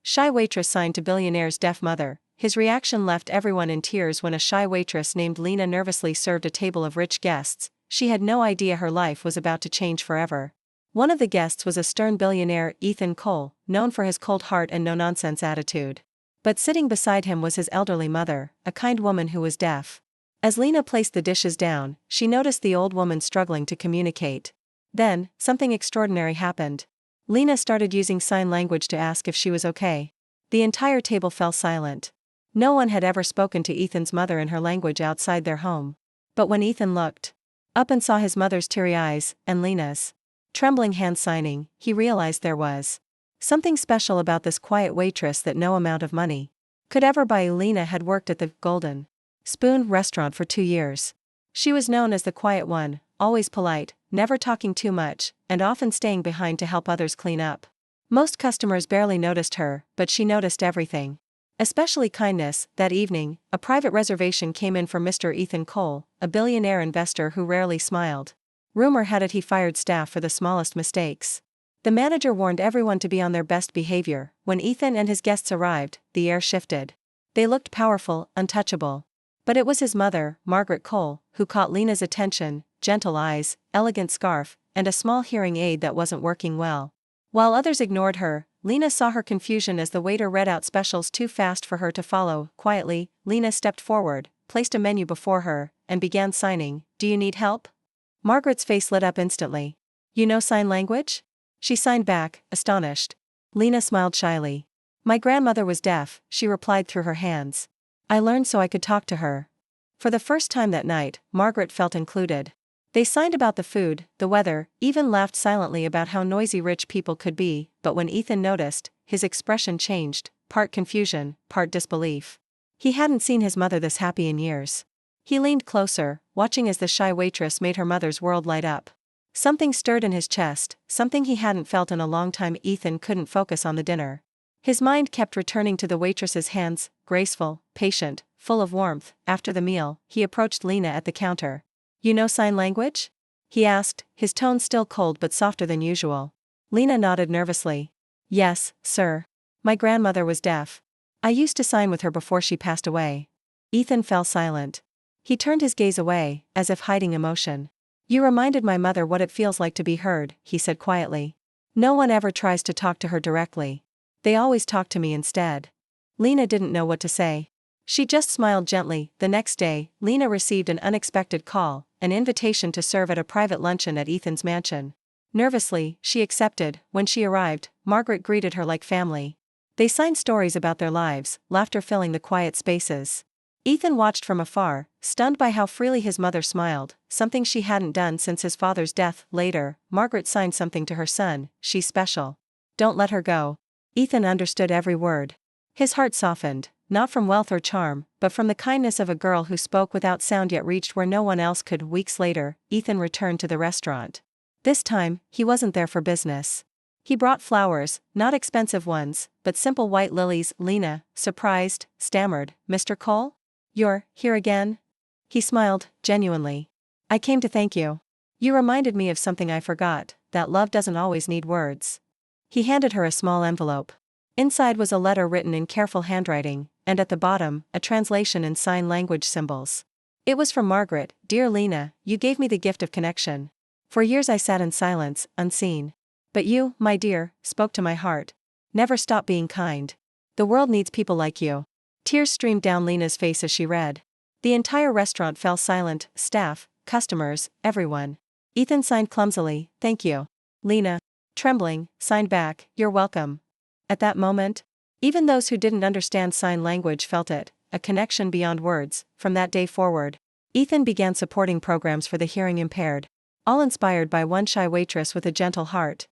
Shy Waitress signed to Billionaire's deaf mother. His reaction left everyone in tears when a shy waitress named Lina nervously served a table of rich guests. She had no idea her life was about to change forever. One of the guests was a stern billionaire, Ethan Cole, known for his cold heart and no-nonsense attitude. But sitting beside him was his elderly mother, a kind woman who was deaf. As Lina placed the dishes down, she noticed the old woman struggling to communicate. Then, something extraordinary happened. Lina started using sign language to ask if she was okay. The entire table fell silent. No one had ever spoken to Ethan's mother in her language outside their home. But when Ethan looked up and saw his mother's teary eyes, and Lina's trembling hands signing, he realized there was something special about this quiet waitress that no amount of money could ever buy. Lina had worked at the Golden Spoon restaurant for 2 years. She was known as the quiet one, always polite, never talking too much, and often staying behind to help others clean up. Most customers barely noticed her, but she noticed everything. Especially kindness. That evening, a private reservation came in for Mr. Ethan Cole, a billionaire investor who rarely smiled. Rumor had it he fired staff for the smallest mistakes. The manager warned everyone to be on their best behavior. When Ethan and his guests arrived, the air shifted. They looked powerful, untouchable. But it was his mother, Margaret Cole, who caught Lina's attention: gentle eyes, elegant scarf, and a small hearing aid that wasn't working well. While others ignored her, Lina saw her confusion as the waiter read out specials too fast for her to follow. Quietly, Lina stepped forward, placed a menu before her, and began signing. "Do you need help?" Margaret's face lit up instantly. "You know sign language?" She signed back, astonished. Lina smiled shyly. "My grandmother was deaf," she replied through her hands. "I learned so I could talk to her." For the first time that night, Margaret felt included. They signed about the food, the weather, even laughed silently about how noisy rich people could be. But when Ethan noticed, his expression changed, part confusion, part disbelief. He hadn't seen his mother this happy in years. He leaned closer, watching as the shy waitress made her mother's world light up. Something stirred in his chest, something he hadn't felt in a long time. Ethan couldn't focus on the dinner. His mind kept returning to the waitress's hands, graceful, patient, full of warmth. After the meal, he approached Lina at the counter. "You know sign language?" he asked, his tone still cold but softer than usual. Lina nodded nervously. "Yes, sir. My grandmother was deaf. I used to sign with her before she passed away." Ethan fell silent. He turned his gaze away, as if hiding emotion. "You reminded my mother what it feels like to be heard," he said quietly. "No one ever tries to talk to her directly. They always talk to me instead." Lina didn't know what to say. She just smiled gently. The next day, Lina received an unexpected call, an invitation to serve at a private luncheon at Ethan's mansion. Nervously, she accepted. When she arrived, Margaret greeted her like family. They signed stories about their lives, laughter filling the quiet spaces. Ethan watched from afar, stunned by how freely his mother smiled, something she hadn't done since his father's death. Later, Margaret signed something to her son: "She's special. Don't let her go." Ethan understood every word. His heart softened, not from wealth or charm, but from the kindness of a girl who spoke without sound yet reached where no one else could. Weeks later, Ethan returned to the restaurant. This time, he wasn't there for business. He brought flowers, not expensive ones, but simple white lilies. Lina, surprised, stammered, "Mr. Cole? You're here again?" He smiled, genuinely. "I came to thank you. You reminded me of something I forgot, that love doesn't always need words." He handed her a small envelope. Inside was a letter written in careful handwriting, and at the bottom, a translation in sign language symbols. It was from Margaret. "Dear Lina, you gave me the gift of connection. For years I sat in silence, unseen. But you, my dear, spoke to my heart. Never stop being kind. The world needs people like you." Tears streamed down Lina's face as she read. The entire restaurant fell silent, staff, customers, everyone. Ethan signed clumsily, "Thank you." Lina, trembling, signed back, "You're welcome." At that moment, even those who didn't understand sign language felt it, a connection beyond words. From that day forward, Ethan began supporting programs for the hearing impaired, all inspired by one shy waitress with a gentle heart.